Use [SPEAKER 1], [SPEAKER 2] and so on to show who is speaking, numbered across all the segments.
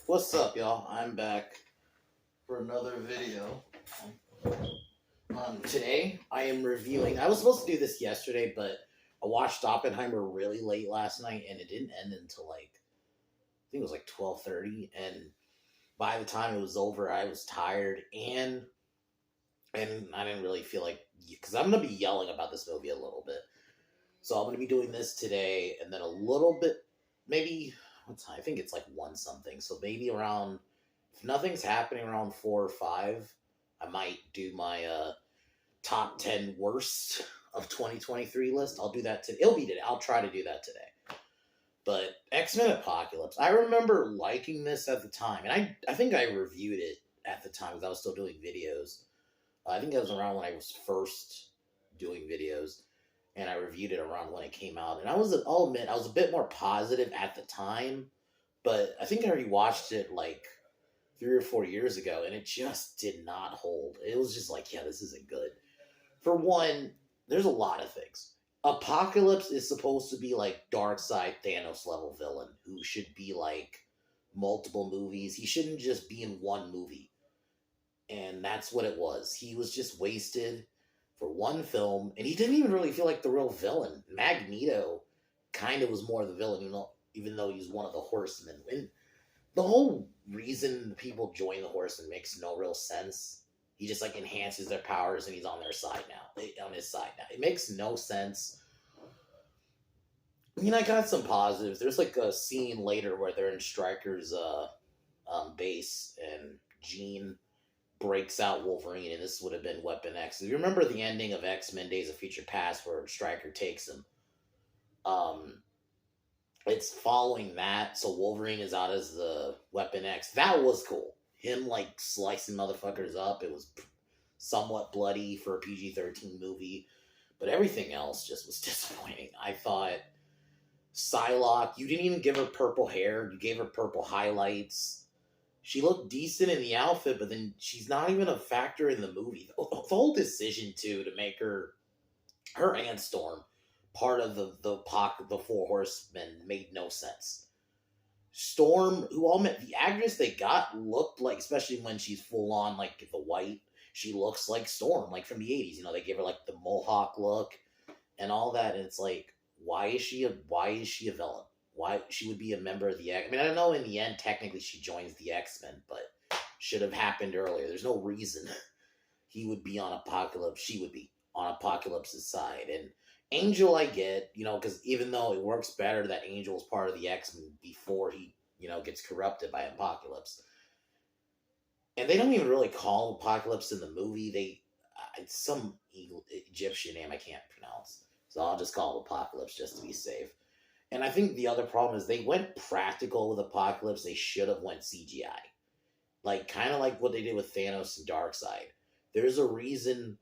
[SPEAKER 1] What's up, y'all? I'm back for another video. Today, I am reviewing. I was supposed to do this yesterday, but I watched Oppenheimer really late last night, and it didn't end until I think it was 12:30. And by the time it was over, I was tired, and I didn't really feel like because I'm gonna be yelling about this movie a little bit. So I'm gonna be doing this today, and then a little bit, maybe. I think it's one something. So maybe around, if nothing's happening around 4 or 5, I might do my top 10 worst of 2023 list. I'll do that today. It'll be today. I'll try to do that today. But X-Men Apocalypse, I remember liking this at the time, and I think I reviewed it at the time because I was still doing videos. I think that was around when I was first doing videos, and I reviewed it around when it came out. And I'll admit, I was a bit more positive at the time, but I think I rewatched it 3 or 4 years ago, and it just did not hold. It was just yeah, this isn't good. For one, there's a lot of things. Apocalypse is supposed to be Darkseid Thanos level villain who should be multiple movies. He shouldn't just be in one movie. And that's what it was. He was just wasted for one film, and he didn't even really feel like the real villain. Magneto kind of was more the villain, even though he's one of the Horsemen. And the whole reason people join the Horsemen makes no real sense. He just enhances their powers, and he's on their side now. On his side now, it makes no sense. I mean, I got some positives. There's a scene later where they're in Stryker's base, and Jean breaks out Wolverine, and this would have been Weapon X. If you remember the ending of X-Men Days of Future Past where Stryker takes him, it's following that, so Wolverine is out as the Weapon X. That was cool. Him slicing motherfuckers up. It was somewhat bloody for a PG-13 movie, but everything else just was disappointing. I thought Psylocke, you didn't even give her purple hair. You gave her purple highlights. She looked decent in the outfit, but then she's not even a factor in the movie. The whole decision, too, to make her and Storm part of the Four Horsemen made no sense. Storm, who all met the actress they got looked especially when she's full on the white, she looks like Storm, from the 80s. They give her the mohawk look and all that, and it's why is she a villain? Why she would be a member of the X? I mean, I don't know. In the end, technically, she joins the X-Men, but should have happened earlier. There's no reason he would be on Apocalypse. She would be on Apocalypse's side. And Angel, I get, because even though it works better that Angel is part of the X-Men before he, gets corrupted by Apocalypse. And they don't even really call him Apocalypse in the movie. It's some Egyptian name I can't pronounce, so I'll just call him Apocalypse just to be safe. And I think the other problem is they went practical with Apocalypse. They should have went CGI. Kind of like what they did with Thanos and Darkseid. There's a reason,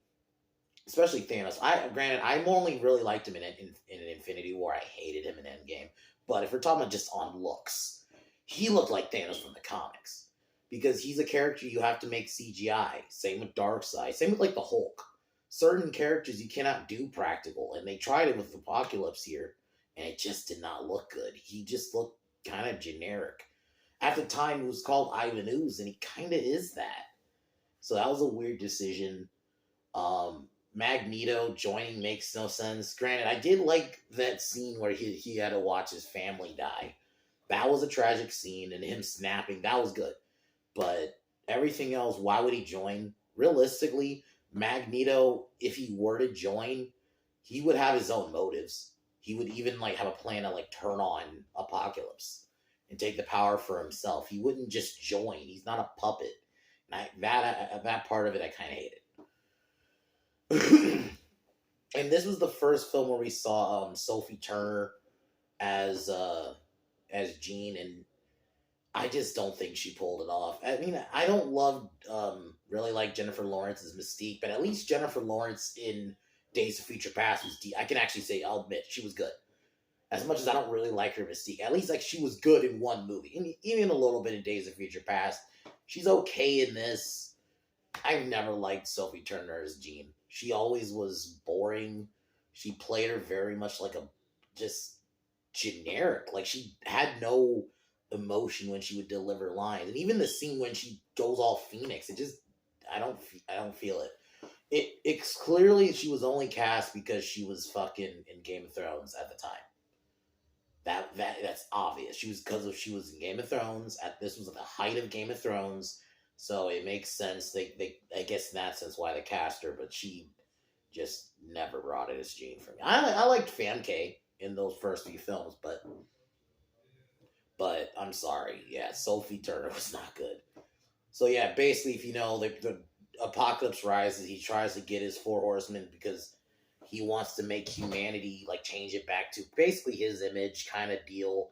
[SPEAKER 1] especially Thanos. Granted, I only really liked him in Infinity War. I hated him in Endgame. But if we're talking about just on looks, he looked like Thanos from the comics. Because he's a character you have to make CGI. Same with Darkseid. Same with the Hulk. Certain characters you cannot do practical. And they tried it with Apocalypse here. And it just did not look good. He just looked kind of generic. At the time, he was called Ivan Ooze, and he kind of is that. So that was a weird decision. Magneto joining makes no sense. Granted, I did like that scene where he had to watch his family die. That was a tragic scene, and him snapping, that was good. But everything else, why would he join? Realistically, Magneto, if he were to join, he would have his own motives. He would even have a plan to turn on Apocalypse and take the power for himself. He wouldn't just join. He's not a puppet. And that part of it I kind of hated. And this was the first film where we saw Sophie Turner as Jean, and I just don't think she pulled it off. I mean, I don't really like Jennifer Lawrence's Mystique, but at least Jennifer Lawrence in Days of Future Past was I can actually say, I'll admit, she was good. As much as I don't really like her Mystique, at least she was good in one movie. And even a little bit in Days of Future Past. She's okay in this. I've never liked Sophie Turner as Jean. She always was boring. She played her very much just generic. She had no emotion when she would deliver lines, and even the scene when she goes all Phoenix, it just I don't feel it. It's clearly she was only cast because she was fucking in Game of Thrones at the time. That's obvious. She was because of she was in Game of Thrones. This was at the height of Game of Thrones, so it makes sense. They I guess in that sense why they cast her, but she just never brought it as Jean for me. I liked Famke in those first few films, but I'm sorry, yeah, Sophie Turner was not good. So yeah, basically, if you know the apocalypse rises, he tries to get his four horsemen because he wants to make humanity like change it back to basically his image kind of deal,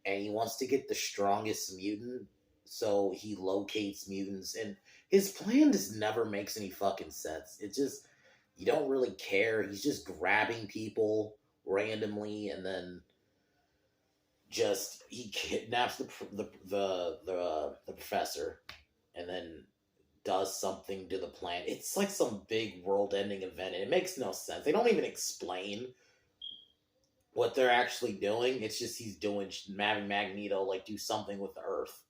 [SPEAKER 1] and he wants to get the strongest mutant. So he locates mutants, and his plan just never makes any fucking sense. It just you don't really care. He's just grabbing people randomly, and then just he kidnaps the professor, and then does something to the planet. It's like some big world-ending event, and it makes no sense. They don't even explain what they're actually doing. It's just he's doing having Magneto like do something with the Earth.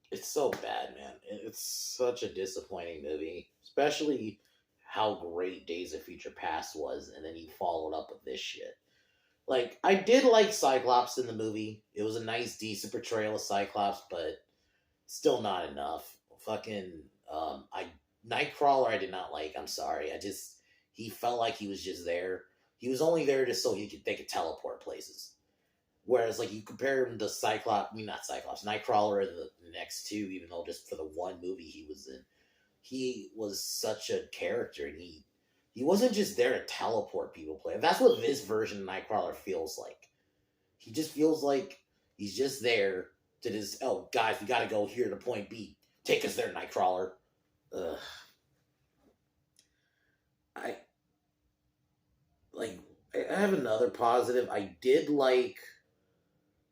[SPEAKER 1] It's so bad, man. It's such a disappointing movie, especially how great Days of Future Past was, and then he followed up with this shit. Like, I did like Cyclops in the movie. It was a nice, decent portrayal of Cyclops, but still not enough. Fucking, I Nightcrawler I did not like. I'm sorry. He felt like he was just there. He was only there just so they could teleport places. Whereas, like, you compare him to Cyclops, I mean, not Cyclops, Nightcrawler in the next two, even though just for the one movie he was in, he was such a character, and he wasn't just there to teleport people play. That's what this version of Nightcrawler feels like. He just feels like he's just there to just, oh, guys, we gotta go here to point B. Take us there, Nightcrawler. Ugh. I I have another positive. I did like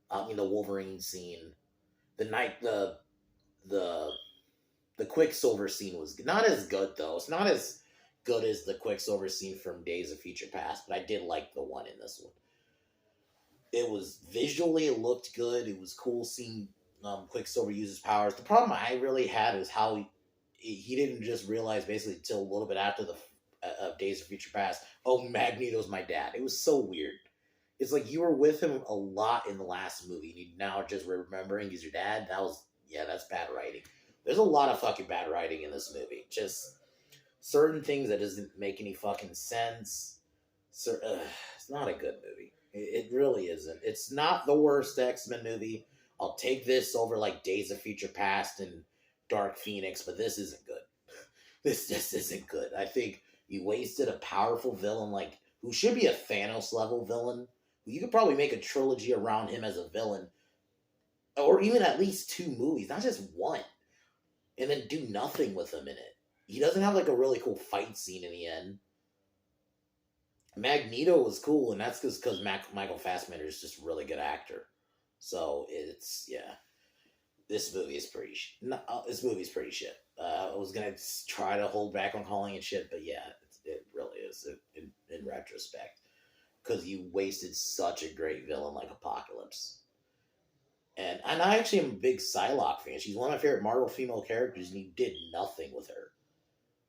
[SPEAKER 1] the Wolverine scene. The the the Quicksilver scene was not as good though. It's not as good as the Quicksilver scene from Days of Future Past, but I did like the one in this one. It was visually, it looked good. It was cool seeing Quicksilver use his powers. The problem I really had is how he didn't just realize basically until a little bit after the Days of Future Past. Oh, Magneto's my dad. It was so weird. It's like you were with him a lot in the last movie, and you now just remembering he's your dad. That's bad writing. There's a lot of fucking bad writing in this movie. Just certain things that doesn't make any fucking sense. It's not a good movie. It really isn't. It's not the worst X-Men movie. I'll take this over like Days of Future Past and Dark Phoenix, but this isn't good. This just isn't good. I think you wasted a powerful villain like who should be a Thanos level villain. You could probably make a trilogy around him as a villain, or even at least 2 movies, not just one, and then do nothing with him in it. He doesn't have like a really cool fight scene in the end. Magneto was cool, and that's because Michael Fassbender is just a really good actor. So this movie is pretty. This movie's pretty shit. I was gonna try to hold back on calling it shit, but yeah, it really is in retrospect, because you wasted such a great villain like Apocalypse. And I actually am a big Psylocke fan. She's one of my favorite Marvel female characters, and you did nothing with her.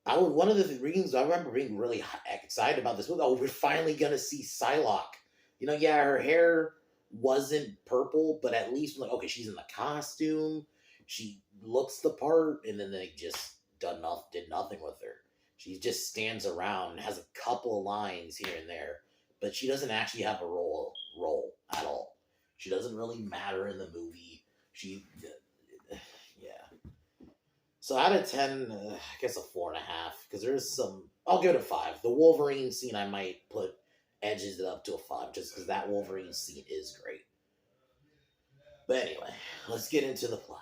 [SPEAKER 1] One of the reasons I remember being really excited about this movie. Oh, we're finally gonna see Psylocke. Yeah, her hair wasn't purple, but at least like, okay, she's in the costume. She looks the part, and then they just did nothing with her. She just stands around and has a couple of lines here and there, but she doesn't actually have a role at all. She doesn't really matter in the movie. So out of 10, I guess a 4.5, because there's some. I'll give it a 5. The Wolverine scene I might put edges it up to a 5, just because that Wolverine scene is great. But anyway, let's get into the plot.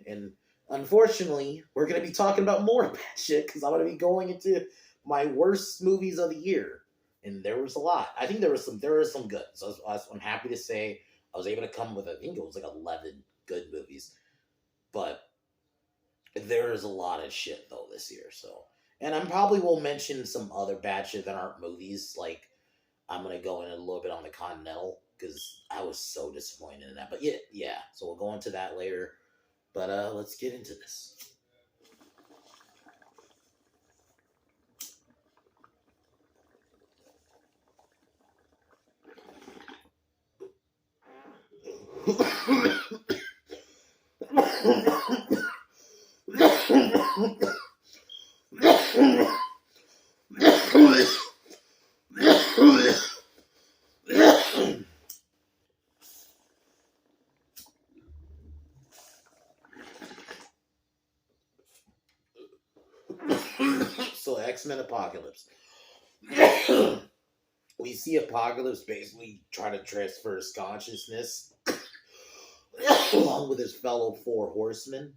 [SPEAKER 1] And unfortunately, we're going to be talking about more bad shit, because I'm going to be going into my worst movies of the year. And there was a lot. I think there was some good. So I'm happy to say I was able to come with, I think it was like 11 good movies. But there is a lot of shit, though, this year. So, and I probably will mention some other bad shit that aren't movies. Like, I'm going to go in a little bit on the Continental because I was so disappointed in that. But yeah. So we'll go into that later. But let's get into this. So X-Men Apocalypse. We see Apocalypse basically try to transfer his consciousness along with his fellow four horsemen,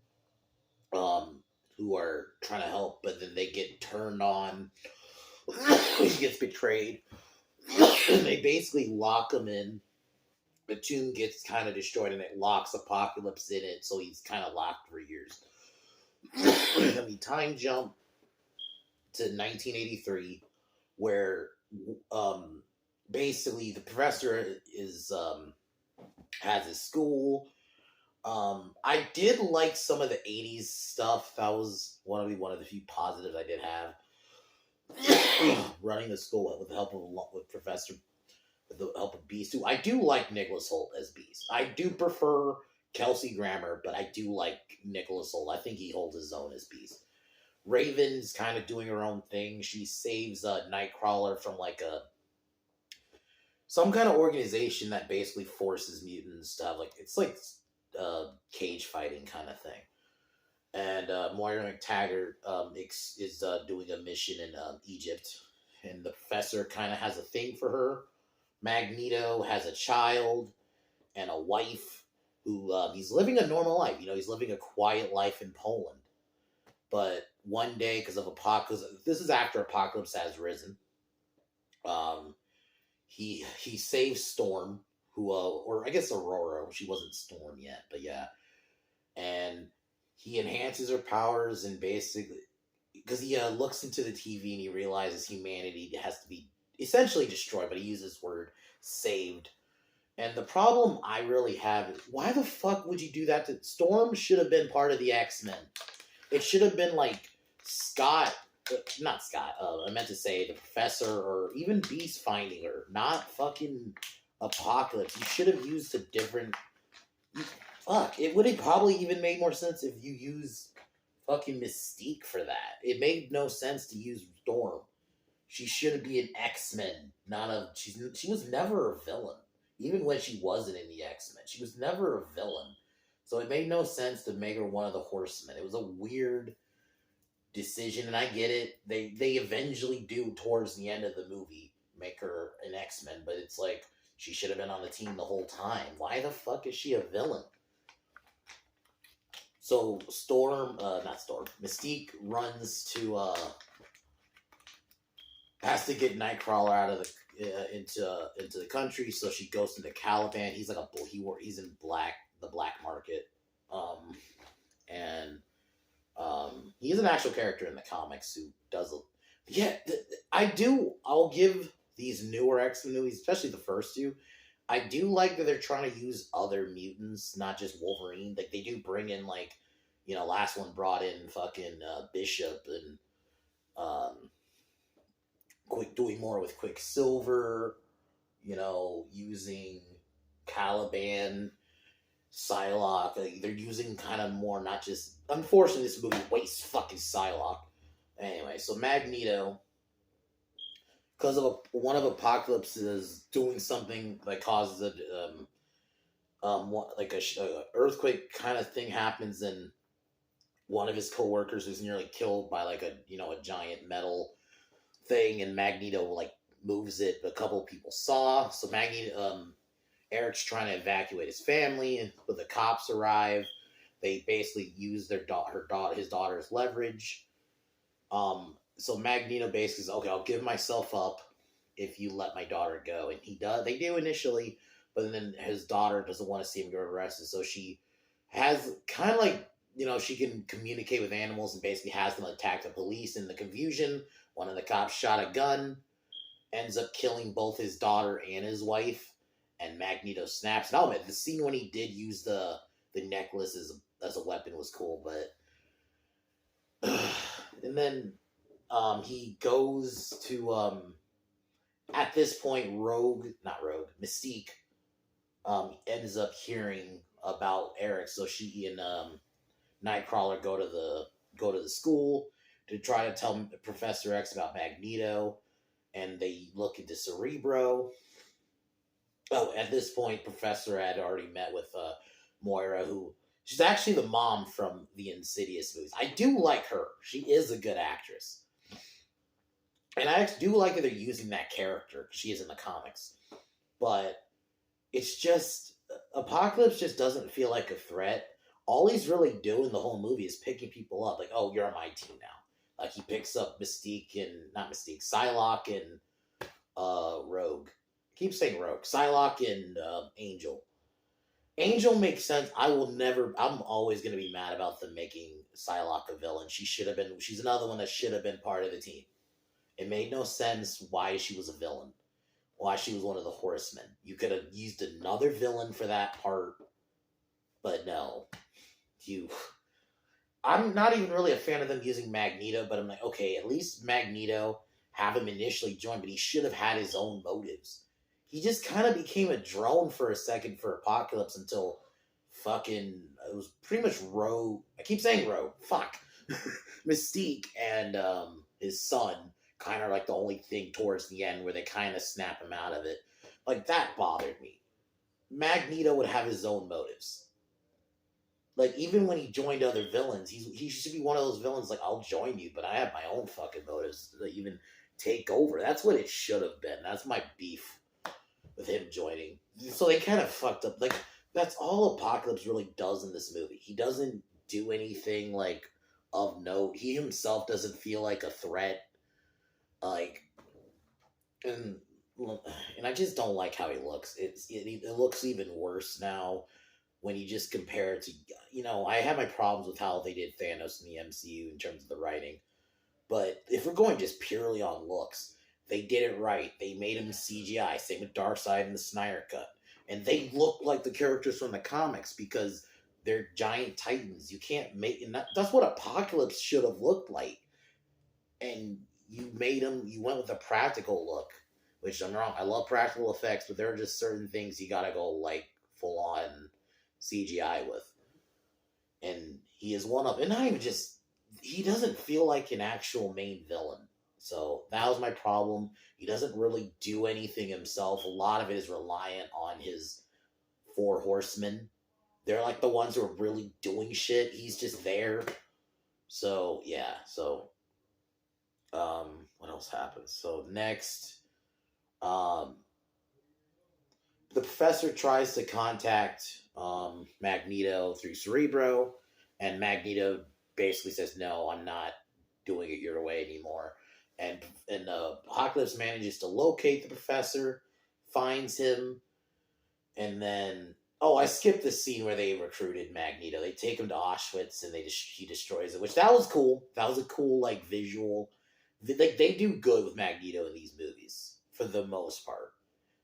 [SPEAKER 1] who are trying to help, but then they get turned on. He gets betrayed. They basically lock him in. The tomb gets kind of destroyed, and it locks Apocalypse in it, so he's kind of locked for years. Then we time jump to 1983, where basically the professor is has his school. I did like some of the 80s stuff. That was one of the few positives I did have. Running the school with the help of Professor, with the help of Beast. Who I do like Nicholas Hoult as Beast. I do prefer Kelsey Grammer, but I do like Nicholas Hoult. I think he holds his own as Beast. Raven's kind of doing her own thing. She saves Nightcrawler from like some kind of organization that basically forces mutants to have it's like cage fighting kind of thing. And Moira McTaggart is doing a mission in Egypt, and the professor kind of has a thing for her. Magneto has a child and a wife who he's living a normal life. He's living a quiet life in Poland. But one day, because of Apocalypse, this is after Apocalypse has risen. He saves Storm, who or I guess Aurora. She wasn't Storm yet, but yeah. And he enhances her powers, and basically, because he looks into the TV and he realizes humanity has to be essentially destroyed, but he uses the word saved. And the problem I really have is, why the fuck would you do that to Storm? Should have been part of the X-Men. It should have been like Scott, not Scott, I meant to say the Professor, or even Beast finding her, not fucking Apocalypse. You should have used a different... Fuck, it would have probably even made more sense if you used fucking Mystique for that. It made no sense to use Storm. She should be an X-Men, not a... She was never a villain. Even when she wasn't in the X-Men, she was never a villain. So it made no sense to make her one of the Horsemen. It was a weird decision, and I get it. They eventually do, towards the end of the movie, make her an X-Men, but it's like, she should have been on the team the whole time. Why the fuck is she a villain? So Mystique runs to, has to get Nightcrawler out of the into the country, so she goes into Caliban. He's like he's in the black market, and he's an actual character in the comics who does I'll give these newer X-Men movies, especially the first two, I do like that they're trying to use other mutants, not just Wolverine. Like, they do bring in, last one brought in fucking Bishop, and doing more with Quicksilver, using Caliban, Psylocke. They're using kind of more, not just... Unfortunately, this movie wastes fucking Psylocke. Anyway, so Magneto, because of one of Apocalypse's doing something that causes a earthquake kind of thing happens, and one of his co-workers is nearly killed by a giant metal thing, and Magneto moves it. A couple of people saw, so Eric's trying to evacuate his family, but the cops arrive. They basically use his daughter's leverage. So Magneto basically says, okay, I'll give myself up if you let my daughter go. And he does. They do initially, but then his daughter doesn't want to see him get arrested. So she has kind of she can communicate with animals and basically has them attack the police. In the confusion, one of the cops shot a gun, ends up killing both his daughter and his wife. and Magneto snaps. No, man, the scene when he did use the necklace as a weapon was cool, but and then he goes to at this point Mystique ends up hearing about Eric, so she and Nightcrawler go to the school to try to tell Professor X about Magneto, and they look into Cerebro. Oh, at this point, Professor had already met with Moira, who she's actually the mom from the Insidious movies. I do like her; she is a good actress, and I do like that they're using that character. She is in the comics, but it's just Apocalypse just doesn't feel like a threat. All he's really doing the whole movie is picking people up. Like, oh, you're on my team now. Like he picks up Mystique and not Mystique, Psylocke and Rogue. I keep saying Rogue, Psylocke and Angel. Angel makes sense. I'm always gonna be mad about them making Psylocke a villain. She should have been. She's another one that should have been part of the team. It made no sense why she was a villain. Why she was one of the Horsemen. You could have used another villain for that part, but no. I'm not even really a fan of them using Magneto, but I'm like, okay, at least Magneto have him initially join, but he should have had his own motives. He just kind of became a drone for a second for Apocalypse until fucking it was pretty much Rogue. I keep saying Rogue. Fuck. Mystique and his son kind of like the only thing towards the end where they kind of snap him out of it. Like that bothered me. Magneto would have his own motives. Like even when he joined other villains, he should be one of those villains like I'll join you, but I have my own fucking motives to even take over. That's what it should have been. That's my beef with him joining. So they kind of fucked up. Like that's all Apocalypse really does in this movie. He doesn't do anything like of note. He himself doesn't feel like a threat. Like and I just don't like how he looks. It looks even worse now when you just compare it to, I have my problems with how they did Thanos in the MCU in terms of the writing. But if we're going just purely on looks, they did it right. They made him CGI. Same with Darkseid and the Snyder Cut. And they look like the characters from the comics because they're giant titans. You can't make... And that's what Apocalypse should have looked like. And you went with a practical look. Which, I'm wrong, I love practical effects, but there are just certain things you gotta go, like, full-on CGI with. And he is one of... And not even just... He doesn't feel like an actual main villain. So, that was my problem. He doesn't really do anything himself. A lot of it is reliant on his 4 horsemen. They're, like, the ones who are really doing shit. He's just there. So, yeah. So, what else happens? So, next... the professor tries to contact Magneto through Cerebro, and Magneto basically says, "No, I'm not doing it your way anymore." And Apocalypse manages to locate the professor, finds him, and then I skipped the scene where they recruited Magneto. They take him to Auschwitz, and he destroys it, which that was cool. That was a cool like visual. Like they do good with Magneto in these movies for the most part.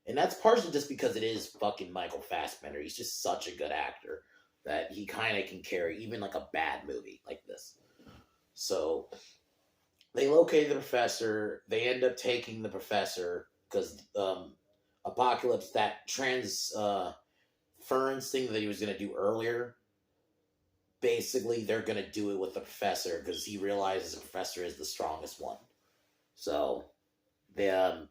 [SPEAKER 1] And that's partially just because it is fucking Michael Fassbender. He's just such a good actor that he kind of can carry even like a bad movie like this. So they locate the professor. They end up taking the professor because Apocalypse, that transference thing that he was going to do earlier, basically they're going to do it with the professor because he realizes the professor is the strongest one. So then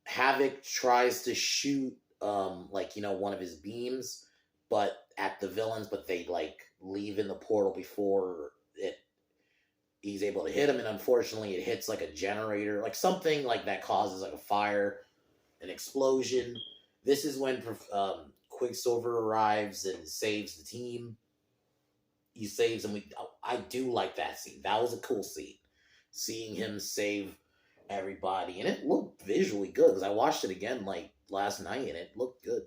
[SPEAKER 1] Havoc tries to shoot one of his beams but at the villains, but they like leave in the portal before he's able to hit him, and unfortunately it hits like a generator, like something like that causes like a fire, an explosion. This is when Quicksilver arrives and saves the team. He saves him. I do like that scene. That was a cool scene, seeing him save everybody, and it looked visually good because I watched it again like last night and it looked good.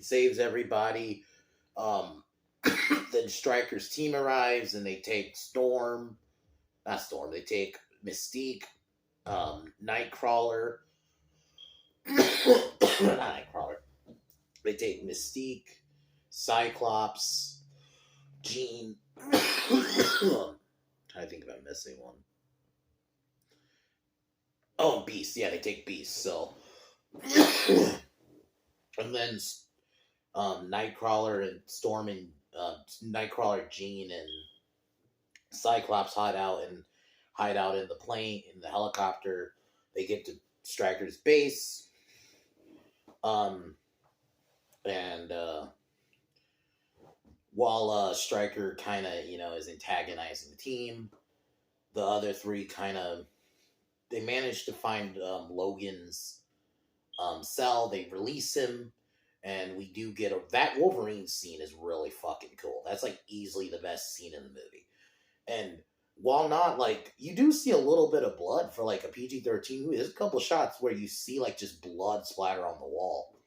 [SPEAKER 1] saves everybody. Um, then Stryker's team arrives and they take Storm. Not Storm. They take Mystique, Nightcrawler. Not Nightcrawler. They take Mystique, Cyclops, Jean. Trying to think if I'm missing one. Oh, Beast. Yeah, they take Beast. So, and then Nightcrawler and Storm and Nightcrawler, Jean, and Cyclops hide out in the plane in the helicopter. They get to Stryker's base, and while Stryker kind of is antagonizing the team, the other three they manage to find Logan's cell. They release him, and we do get that Wolverine scene is really fucking cool. That's like easily the best scene in the movie. And while not like you do see a little bit of blood for like a PG-13 movie, there's a couple of shots where you see like just blood splatter on the wall,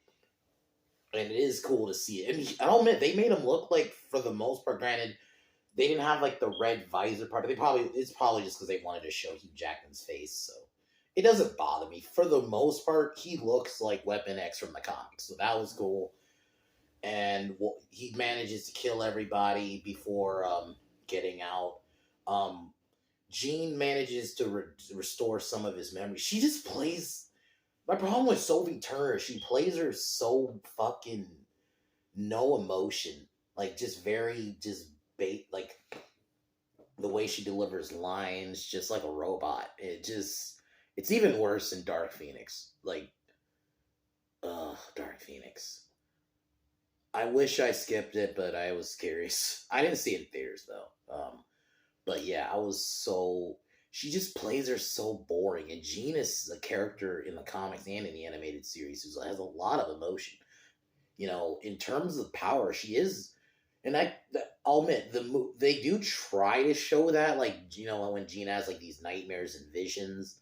[SPEAKER 1] and it is cool to see it. And I'll admit they made him look like, for the most part, granted they didn't have like the red visor part, but it's probably just because they wanted to show Hugh Jackman's face, so it doesn't bother me. For the most part, he looks like Weapon X from the comics, so that was cool. And he manages to kill everybody before getting out. Jean manages to restore some of his memory. She just plays. My problem with Sophie Turner, she plays her so fucking no emotion, like just very like the way she delivers lines, just like a robot. It's even worse in Dark Phoenix. Like, Dark Phoenix. I wish I skipped it, but I was curious. I didn't see it in theaters though. But yeah, she just plays her so boring. And Jean is a character in the comics and in the animated series who has a lot of emotion. In terms of power, she is, and I'll admit they do try to show that, like when Jean has like these nightmares and visions,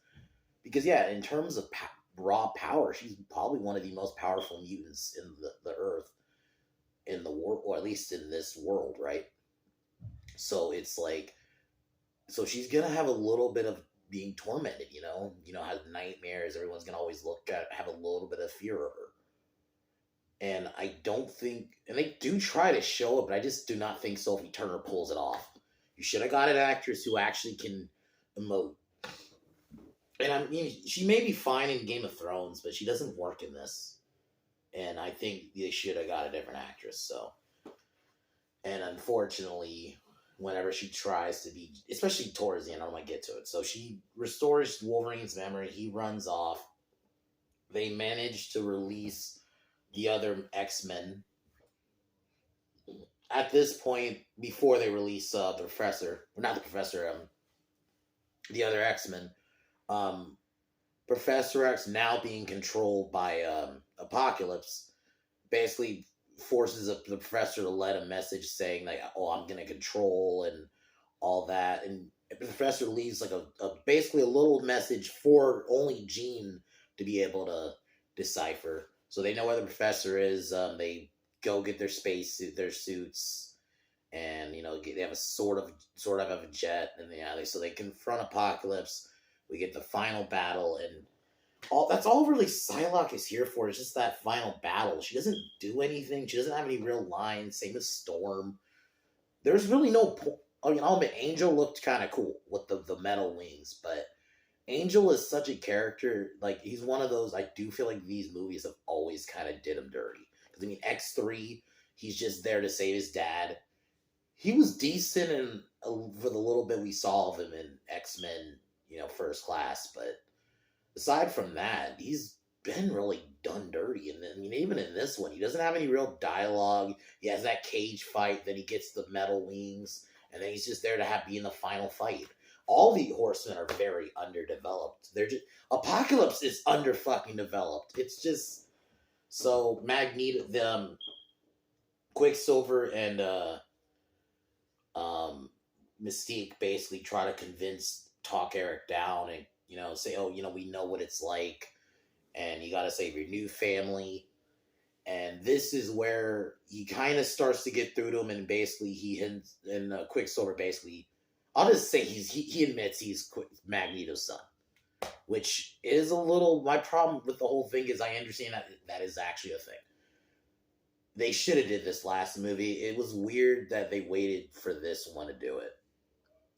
[SPEAKER 1] because yeah, in terms of raw power, she's probably one of the most powerful mutants in the Earth, in the world, or at least in this world, right? So it's like. So she's gonna have a little bit of being tormented, have nightmares. Everyone's gonna always have a little bit of fear of her. And I don't think, and they do try to show it, but I just do not think Sophie Turner pulls it off. You should have got an actress who actually can emote. And I mean, she may be fine in Game of Thrones, but she doesn't work in this. And I think they should have got a different actress. So, and unfortunately, whenever she tries to be, especially towards the end, I might get to it. So she restores Wolverine's memory. He runs off. They manage to release the other X-Men. At this point, before they release the other X-Men, Professor X, now being controlled by Apocalypse, basically forces the professor to let a message saying like, "Oh, I'm gonna control," and all that, and the professor leaves like basically a little message for only Jean to be able to decipher. So they know where the professor is. They go get their suits, and they have a sort of have a jet, and so they confront Apocalypse. We get the final battle, and that's all really Psylocke is here for, is just that final battle. She doesn't do anything. She doesn't have any real lines. Same as Storm. There's really no point. I mean, I'll admit, Angel looked kind of cool with the metal wings, but Angel is such a character. Like, he's one of those, I do feel like these movies have always kind of did him dirty. Because, I mean, X3, he's just there to save his dad. He was decent for the little bit we saw of him in X-Men, First Class, but aside from that, he's been really done dirty. And I mean, even in this one, he doesn't have any real dialogue. He has that cage fight, then he gets the metal wings, and then he's just there to be in the final fight. All the Horsemen are very underdeveloped. Apocalypse is under fucking developed. It's just so Magneto, Quicksilver, and Mystique basically try to talk Eric down and say, "Oh, we know what it's like, and you got to save your new family." And this is where he kind of starts to get through to him, and basically he hints, and Quicksilver basically, I'll just say he admits he's Magneto's son, which is a little, my problem with the whole thing is I understand that that is actually a thing. They should have did this last movie. It was weird that they waited for this one to do it.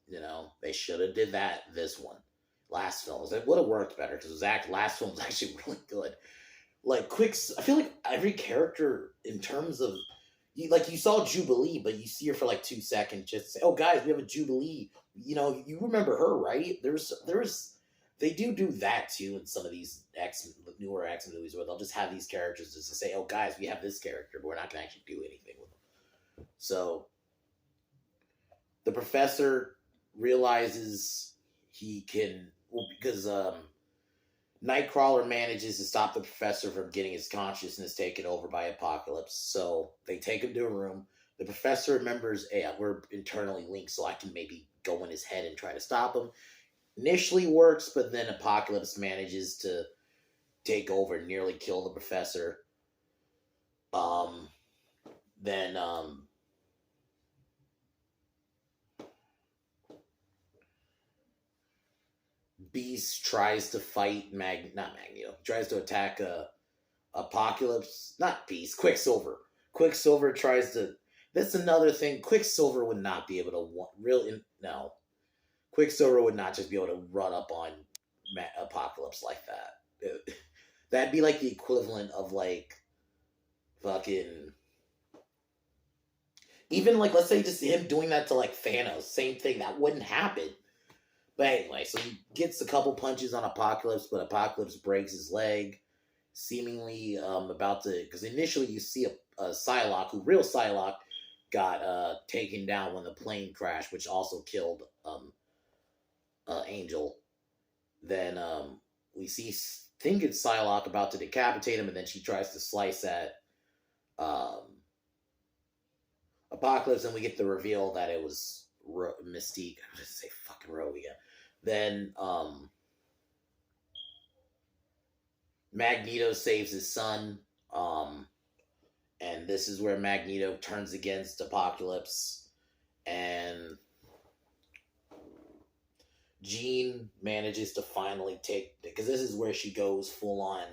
[SPEAKER 1] You know, they should have did that this one. Last films, it would have worked better because last film was actually really good. Like I feel like every character in terms of you saw Jubilee, but you see her for like 2 seconds. Just say, "Oh, guys, we have a Jubilee." You know, you remember her, right? There's they do that too in some of these newer X movies where they'll just have these characters just to say, "Oh, guys, we have this character, but we're not gonna actually do anything with them." So the professor realizes he can, well, because Nightcrawler manages to stop the professor from getting his consciousness taken over by Apocalypse. So they take him to a room. The professor remembers, hey, we're internally linked, so I can maybe go in his head and try to stop him. Initially works, but then Apocalypse manages to take over and nearly kill the professor. Then Beast tries to fight not Magneto, tries to attack Apocalypse, not Beast, Quicksilver. Quicksilver tries to. That's another thing. Quicksilver would not be able to really no. Quicksilver would not just be able to run up on Apocalypse like that. That'd be like the equivalent of like fucking. Even like let's say just him doing that to like Thanos, same thing. That wouldn't happen. But anyway, so he gets a couple punches on Apocalypse, but Apocalypse breaks his leg, seemingly about to. Because initially you see a Psylocke, who real Psylocke got taken down when the plane crashed, which also killed Angel. Then we think it's Psylocke about to decapitate him, and then she tries to slice at Apocalypse, and we get the reveal that it was Mystique. I'm going to say fucking Rogue again. Then Magneto saves his son, and this is where Magneto turns against Apocalypse, and Jean manages to finally take, because this is where she goes full on.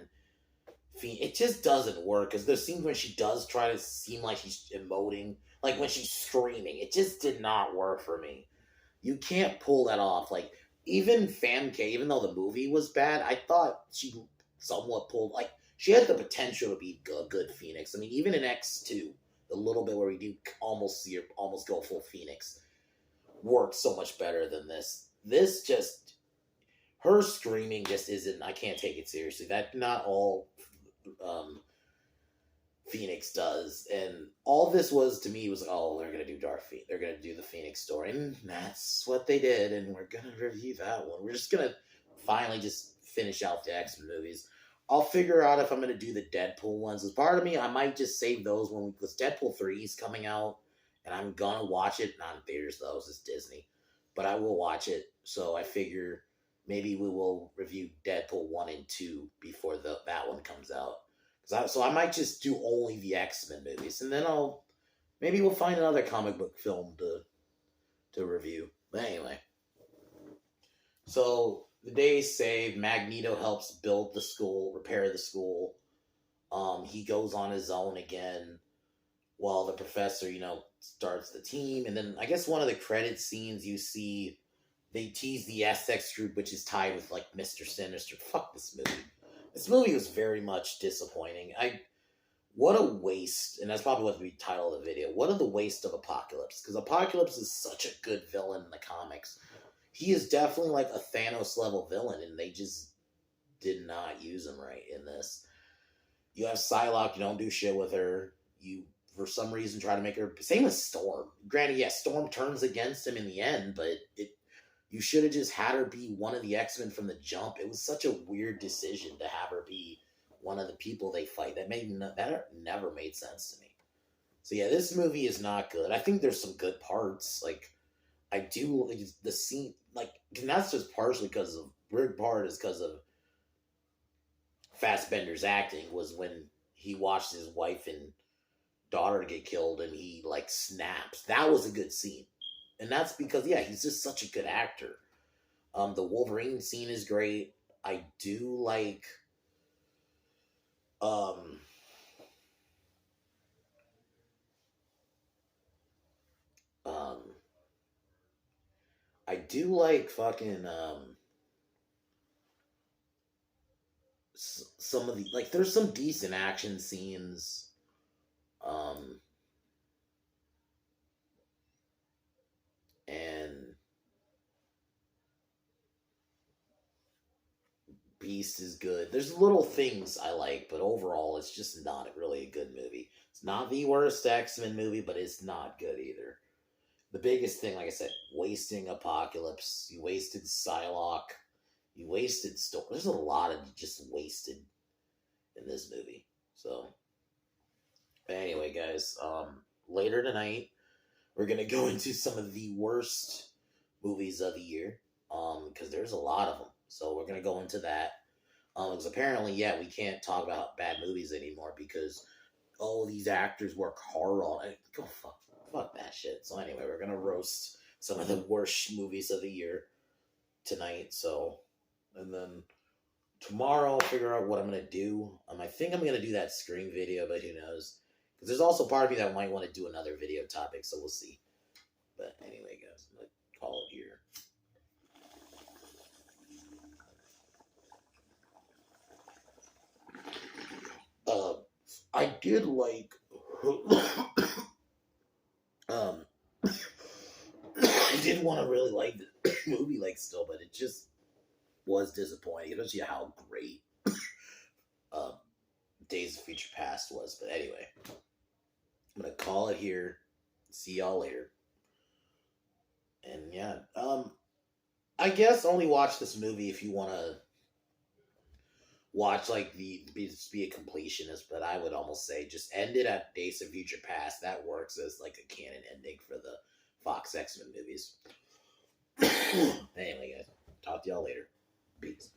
[SPEAKER 1] It just doesn't work, because there's scenes when she does try to seem like she's emoting, like when she's screaming. It just did not work for me. You can't pull that off. Like, even Famke, even though the movie was bad, I thought she somewhat pulled, like, she had the potential to be a good Phoenix. I mean, even in X2, the little bit where we do almost see her almost go full Phoenix, worked so much better than this. This just, her screaming just isn't, I can't take it seriously. That, not all Phoenix does. And all this was, to me, was, oh, they're going to do Dark Phoenix. They're going to do the Phoenix story. And that's what they did. And we're going to review that one. We're just going to finally just finish out the X-Men movies. I'll figure out if I'm going to do the Deadpool ones. As part of me, I might just save those when, because Deadpool 3 is coming out. And I'm going to watch it. Not in theaters, though. It's Disney. But I will watch it. So I figure maybe we will review Deadpool 1 and 2 before that one comes out. So I might just do only the X-Men movies, and then maybe we'll find another comic book film to review. But anyway, so the day is saved. Magneto helps build the school, repair the school. He goes on his own again, while the professor, starts the team. And then I guess one of the credit scenes you see, they tease the SX group, which is tied with like Mr. Sinister. Fuck this movie. This movie was very much disappointing. What a waste, and that's probably what the title of the video. What a waste of Apocalypse, because Apocalypse is such a good villain in the comics. He is definitely like a Thanos level villain, and they just did not use him right in this. You have Psylocke, you don't do shit with her. You, for some reason, try to make her. Same with Storm. Granted, yeah, Storm turns against him in the end, but you should have just had her be one of the X-Men from the jump. It was such a weird decision to have her be one of the people they fight. That never made sense to me. So yeah, this movie is not good. I think there's some good parts. Like, I do like the scene, like, and that's just partially because of, weird part is because of Fassbender's acting, was when he watched his wife and daughter get killed and he like snaps. That was a good scene. And that's because yeah, he's just such a good actor. The Wolverine scene is great. I do like um um I do like fucking some of the like there's some decent action scenes. Um and Beast is good. There's little things I like, but overall, it's just not really a good movie. It's not the worst X-Men movie, but it's not good either. The biggest thing, like I said, wasting Apocalypse. You wasted Psylocke. You wasted Storm. There's a lot of just wasted in this movie. So, anyway, guys, later tonight we're gonna go into some of the worst movies of the year, because there's a lot of them. So we're gonna go into that. Because apparently, yeah, we can't talk about bad movies anymore because these actors work hard on it. Go fuck that shit. So anyway, we're gonna roast some of the worst movies of the year tonight. So, and then tomorrow I'll figure out what I'm gonna do. I think I'm gonna do that Scream video, but who knows? Because there's also part of me that might want to do another video topic, so we'll see. But anyway, guys, I'm gonna call it here. I did like I did want to really like the movie like still, but it just was disappointing. It don't see how great um Days of Future Past was. But anyway, I'm gonna call it here. See y'all later. And yeah, I guess only watch this movie if you wanna watch like just be a completionist, but I would almost say just end it at Days of Future Past. That works as like a canon ending for the Fox X-Men movies. Anyway, guys, talk to y'all later. Peace.